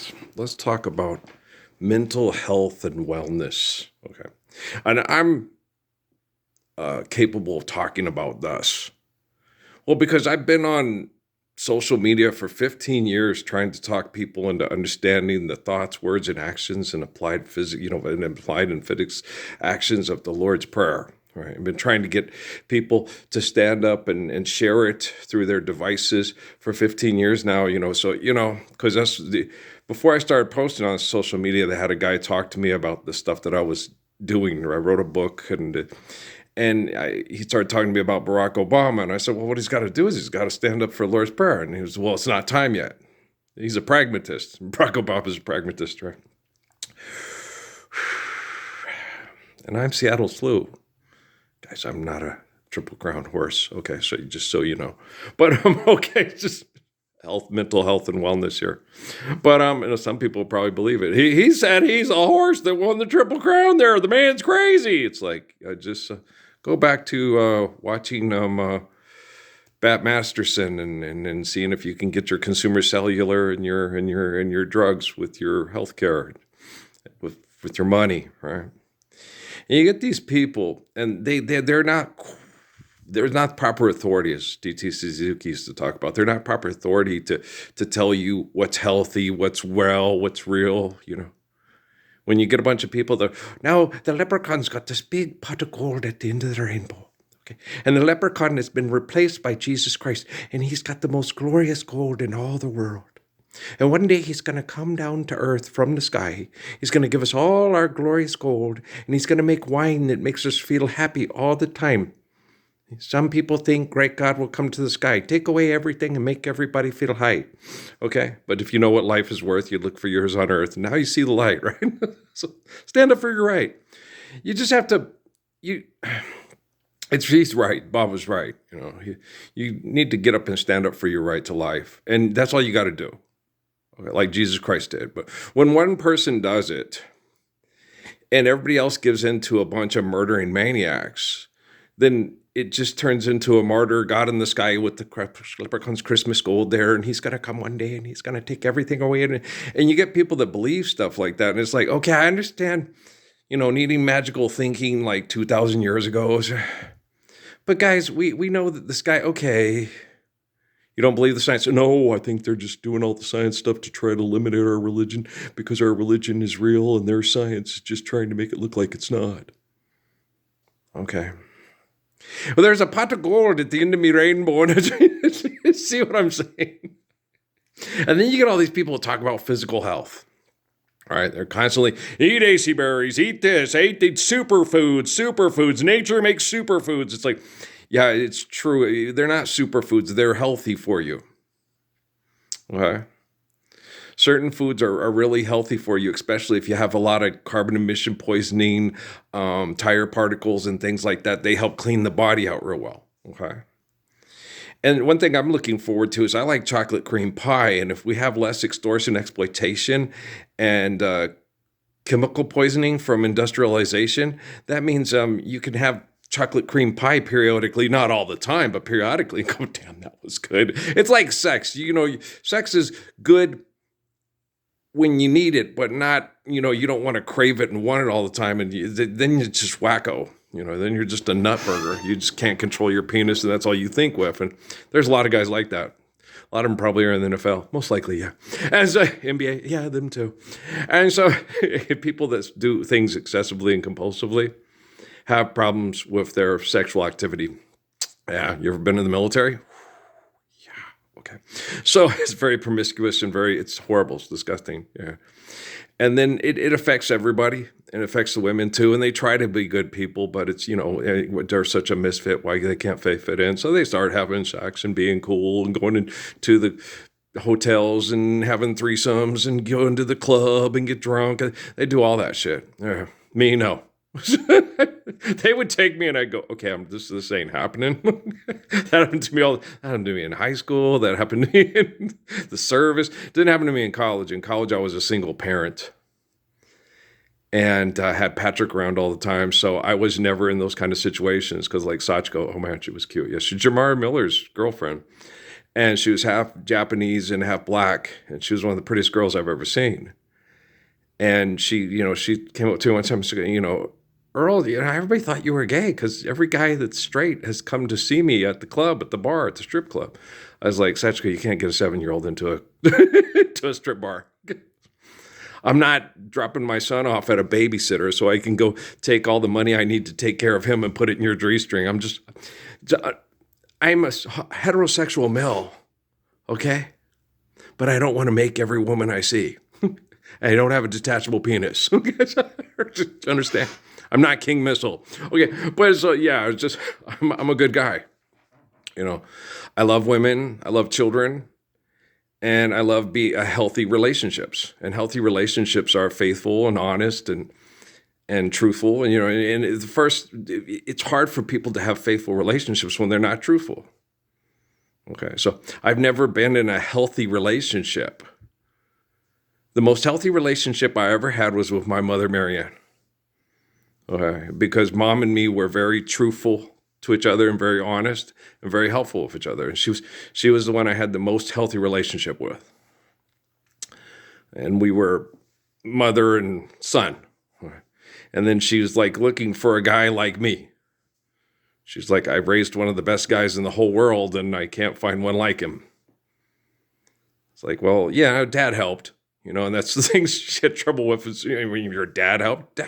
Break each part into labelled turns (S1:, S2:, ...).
S1: guys, let's talk about mental health and wellness. Okay. And I'm capable of talking about this. Well, because I've been on social media for 15 years trying to talk people into understanding the thoughts, words, and actions and applied physics, and applied and physics actions of the Lord's Prayer. Right. I've been trying to get people to stand up and share it through their devices for 15 years now, because before I started posting on social media, they had a guy talk to me about the stuff that I was doing. I wrote a book he started talking to me about Barack Obama. And I said, well, what he's got to do is he's got to stand up for Lord's Prayer. And he was, well, it's not time yet. He's a pragmatist. Barack Obama's a pragmatist, right? And I'm Seattle Slew. Guys, I'm not a Triple Crown horse. Okay, so just so you know. But I'm okay, just mental health and wellness here. But some people probably believe it. He said he's a horse that won the Triple Crown there. The man's crazy. It's like, just go back to watching Bat Masterson and seeing if you can get your consumer cellular and your drugs with your healthcare, with your money, right? And you get these people, and they're not proper authority, as D.T. Suzuki used to talk about. They're not proper authority to tell you what's healthy, what's well, what's real, When you get a bunch of people that, now the leprechaun's got this big pot of gold at the end of the rainbow. Okay. And the leprechaun has been replaced by Jesus Christ, and he's got the most glorious gold in all the world. And one day he's going to come down to earth from the sky. He's going to give us all our glorious gold, and he's going to make wine that makes us feel happy all the time. Some people think great God will come to the sky, take away everything and make everybody feel high. Okay, but if you know what life is worth, you look for yours on earth. Now you see the light, right? So stand up for your right. You just have to, he's right. Bob was right. You need to get up and stand up for your right to life. And that's all you got to do. Okay, like Jesus Christ did. But when one person does it and everybody else gives in to a bunch of murdering maniacs, then it just turns into a martyr God in the sky with the leprechaun's Christmas gold there, and he's going to come one day and he's going to take everything away. And you get people that believe stuff like that. And it's like, okay, I understand, needing magical thinking like 2,000 years ago. But guys, we know that the sky, okay, you don't believe the science? No, I think they're just doing all the science stuff to try to eliminate our religion because our religion is real and their science is just trying to make it look like it's not. Okay. Well, there's a pot of gold at the end of me rainbow. And see what I'm saying? And then you get all these people talk about physical health. All right, they're constantly, eat AC berries, eat this, eat the superfoods. Nature makes superfoods. It's like, yeah, it's true. They're not superfoods. They're healthy for you. Okay. Certain foods are really healthy for you, especially if you have a lot of carbon emission poisoning, tire particles and things like that. They help clean the body out real well, okay? And one thing I'm looking forward to is I like chocolate cream pie, and if we have less extortion, exploitation, and chemical poisoning from industrialization, that means you can have chocolate cream pie periodically, not all the time, but periodically. Go, damn, that was good. It's like sex. Sex is good when you need it, but not, you don't want to crave it and want it all the time. And then you're just wacko, then you're just a nut burger. You just can't control your penis, and that's all you think with. And there's a lot of guys like that. A lot of them probably are in the NFL. Most likely, yeah. And so NBA, yeah, them too. And so people that do things excessively and compulsively have problems with their sexual activity. Yeah, you ever been in the military? Okay. So it's very promiscuous and it's horrible. It's disgusting. Yeah. And then it affects everybody, and it affects the women too. And they try to be good people, but it's, they're such a misfit. Why they can't fit in. So they start having sex and being cool and going into the hotels and having threesomes and going to the club and get drunk. They do all that shit. Yeah. Me, no. They would take me and I'd go, okay, this ain't happening. That happened to me that happened to me in high school. That happened to me in the service. Didn't happen to me in college. In college, I was a single parent and had Patrick around all the time. So I was never in those kind of situations because like Sachko, oh man, she was cute. Yes, she's Jamar Miller's girlfriend. And she was half Japanese and half black. And she was one of the prettiest girls I've ever seen. And she came up to me one time and said, Earl, everybody thought you were gay because every guy that's straight has come to see me at the club, at the bar, at the strip club. I was like, Satchka, you can't get a 7-year-old into to a strip bar. I'm not dropping my son off at a babysitter so I can go take all the money I need to take care of him and put it in your G-string. I'm a heterosexual male, okay? But I don't want to make every woman I see. I don't have a detachable penis. Just understand? I'm not King Missile. Okay, but so yeah, I'm a good guy. I love women. I love children. And I love healthy relationships. And healthy relationships are faithful and honest and truthful. And it's hard for people to have faithful relationships when they're not truthful. Okay, so I've never been in a healthy relationship. The most healthy relationship I ever had was with my mother, Marianne. Okay, because Mom and me were very truthful to each other and very honest and very helpful with each other. And she was the one I had the most healthy relationship with. And we were mother and son. And then she was like looking for a guy like me. She's like, I raised one of the best guys in the whole world and I can't find one like him. It's like, well, yeah, Dad helped. And that's the thing she had trouble with is when your dad helped.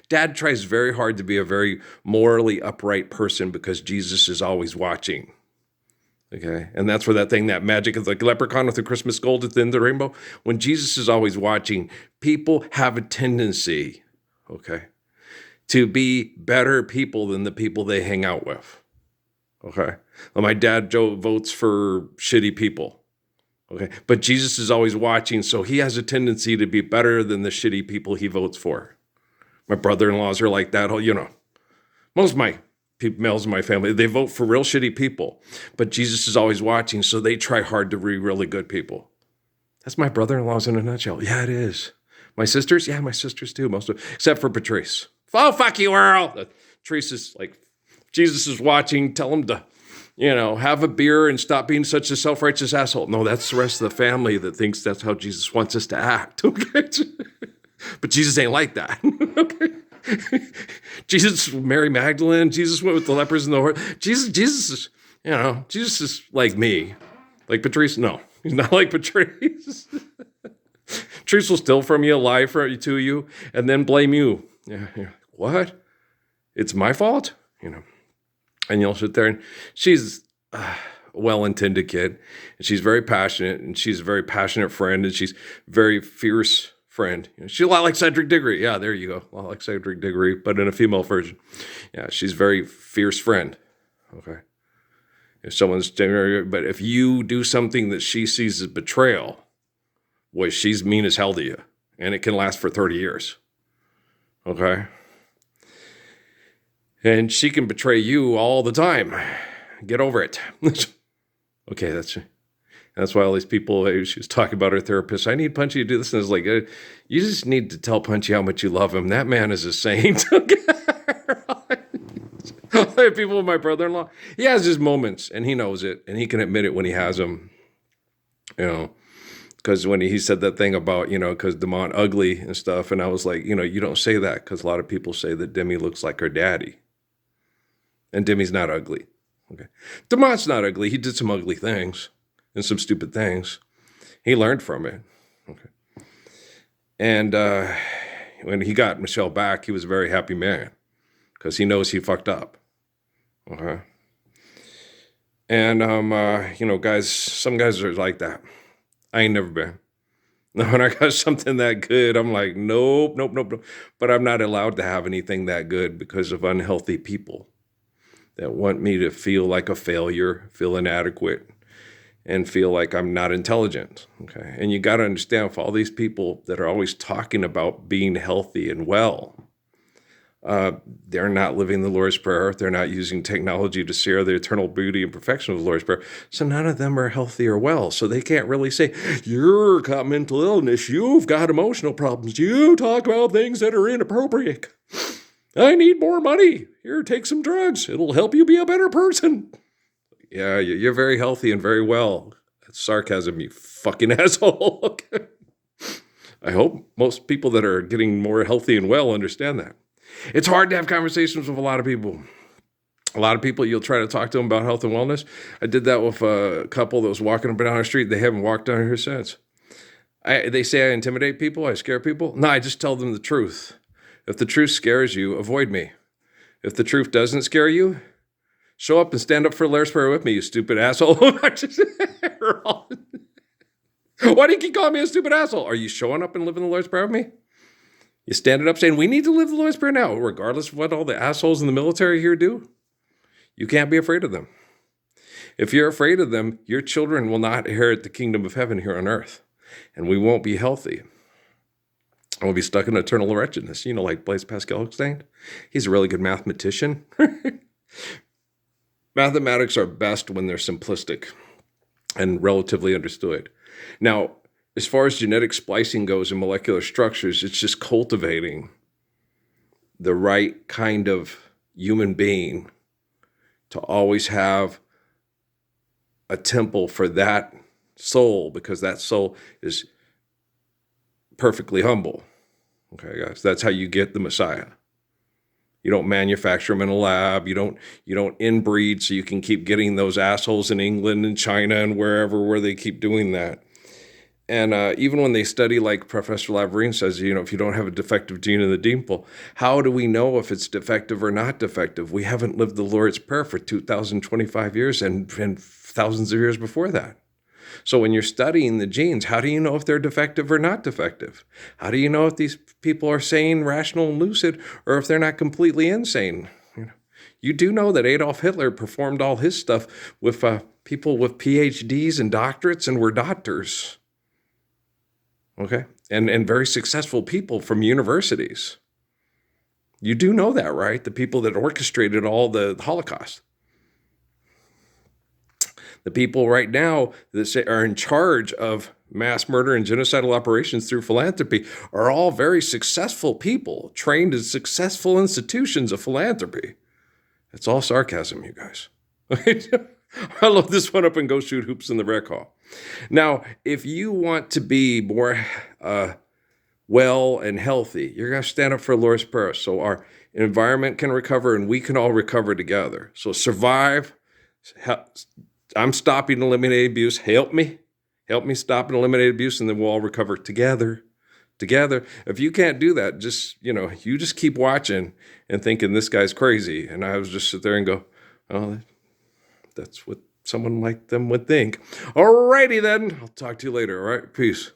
S1: Dad tries very hard to be a very morally upright person because Jesus is always watching. Okay, and that's where that magic is like leprechaun with the Christmas gold at the end of the rainbow. When Jesus is always watching, people have a tendency, okay, to be better people than the people they hang out with. Okay, well, my dad Joe votes for shitty people. Okay, but Jesus is always watching, so he has a tendency to be better than the shitty people he votes for. My brother-in-laws are like that. Most of my males in my family, they vote for real shitty people, but Jesus is always watching, so they try hard to be really good people. That's my brother-in-laws in a nutshell. Yeah, it is. My sisters? Yeah, my sisters too, most of them, except for Patrice. Oh, fuck you, Earl! Patrice is like, Jesus is watching, tell him to have a beer and stop being such a self-righteous asshole. No, that's the rest of the family that thinks that's how Jesus wants us to act. Okay, but Jesus ain't like that. Okay, Jesus, Mary Magdalene. Jesus went with the lepers and the horse. Jesus is, Jesus is like me, like Patrice. No, he's not like Patrice. Patrice will steal from you, lie to you, and then blame you. Yeah. What? It's my fault. And you'll sit there, and she's a well-intended kid, and she's very passionate, and she's a very passionate friend, and she's a very fierce friend. She's a lot like Cedric Diggory. Yeah, there you go. A lot like Cedric Diggory, but in a female version. Yeah, she's a very fierce friend. Okay. But if you do something that she sees as betrayal, boy, she's mean as hell to you, and it can last for 30 years. Okay. And she can betray you all the time. Get over it. Okay, that's why all these people, she was talking about her therapist, I need Punchy to do this. And it's like, you just need to tell Punchy how much you love him. That man is a saint. People with my brother-in-law, he has his moments, and he knows it, and he can admit it when he has them. Because when he said that thing about, because Demont ugly and stuff, and I was like, you don't say that, because a lot of people say that Demi looks like her daddy. And Demi's not ugly. Okay. Demont's not ugly. He did some ugly things and some stupid things. He learned from it. Okay. And when he got Michelle back, he was a very happy man because he knows he fucked up. Okay. And, guys, some guys are like that. I ain't never been. When I got something that good, I'm like, nope. But I'm not allowed to have anything that good because of unhealthy people that want me to feel like a failure, feel inadequate, and feel like I'm not intelligent. Okay. And you got to understand, for all these people that are always talking about being healthy and well, they're not living the Lord's Prayer. They're not using technology to share the eternal beauty and perfection of the Lord's Prayer. So none of them are healthy or well. So they can't really say, you've got mental illness. You've got emotional problems. You talk about things that are inappropriate. I need more money. Here, take some drugs. It'll help you be a better person. Yeah, you're very healthy and very well. That's sarcasm, you fucking asshole. Okay. I hope most people that are getting more healthy and well understand that. It's hard to have conversations with a lot of people. A lot of people, you'll try to talk to them about health and wellness. I did that with a couple that was walking up and down the street. They haven't walked down here since. They say I intimidate people, I scare people. No, I just tell them the truth. If the truth scares you, avoid me. If the truth doesn't scare you, show up and stand up for Lord's Prayer with me, you stupid asshole. Why do you keep calling me a stupid asshole? Are you showing up and living the Lord's Prayer with me? You standing up saying, we need to live the Lord's Prayer now, regardless of what all the assholes in the military here do? You can't be afraid of them. If you're afraid of them, your children will not inherit the kingdom of heaven here on earth, and we won't be healthy. And we'll be stuck in eternal wretchedness. You know, like Blaise Pascal explained. He's a really good mathematician. Mathematics are best when they're simplistic and relatively understood. Now, as far as genetic splicing goes in molecular structures, it's just cultivating the right kind of human being to always have a temple for that soul, because that soul is perfectly humble. Okay, guys, that's how you get the Messiah. You don't manufacture them in a lab. You don't inbreed so you can keep getting those assholes in England and China and wherever where they keep doing that. And even when they study, like Professor Laverine says, if you don't have a defective gene in the gene pool, how do we know if it's defective or not defective? We haven't lived the Lord's Prayer for 2,025 years and thousands of years before that. So when you're studying the genes, how do you know if they're defective or not defective? How do you know if these people are sane, rational, and lucid, or if they're not completely insane? You do know that Adolf Hitler performed all his stuff with people with PhDs and doctorates and were doctors. Okay? And very successful people from universities. You do know that, right? The people that orchestrated all the Holocaust. The people right now that are in charge of mass murder and genocidal operations through philanthropy are all very successful people, trained in successful institutions of philanthropy. It's all sarcasm, you guys. I love this one up and go shoot hoops in the rec hall. Now, if you want to be more well and healthy, you're going to stand up for Lord's Prayer so our environment can recover and we can all recover together. So survive. I'm stopping and eliminating abuse. Help me stop and eliminate abuse, and then we'll all recover together. If you can't do that, you just keep watching and thinking this guy's crazy. And I was just sit there and go, oh, that's what someone like them would think. All righty then. I'll talk to you later. All right. Peace.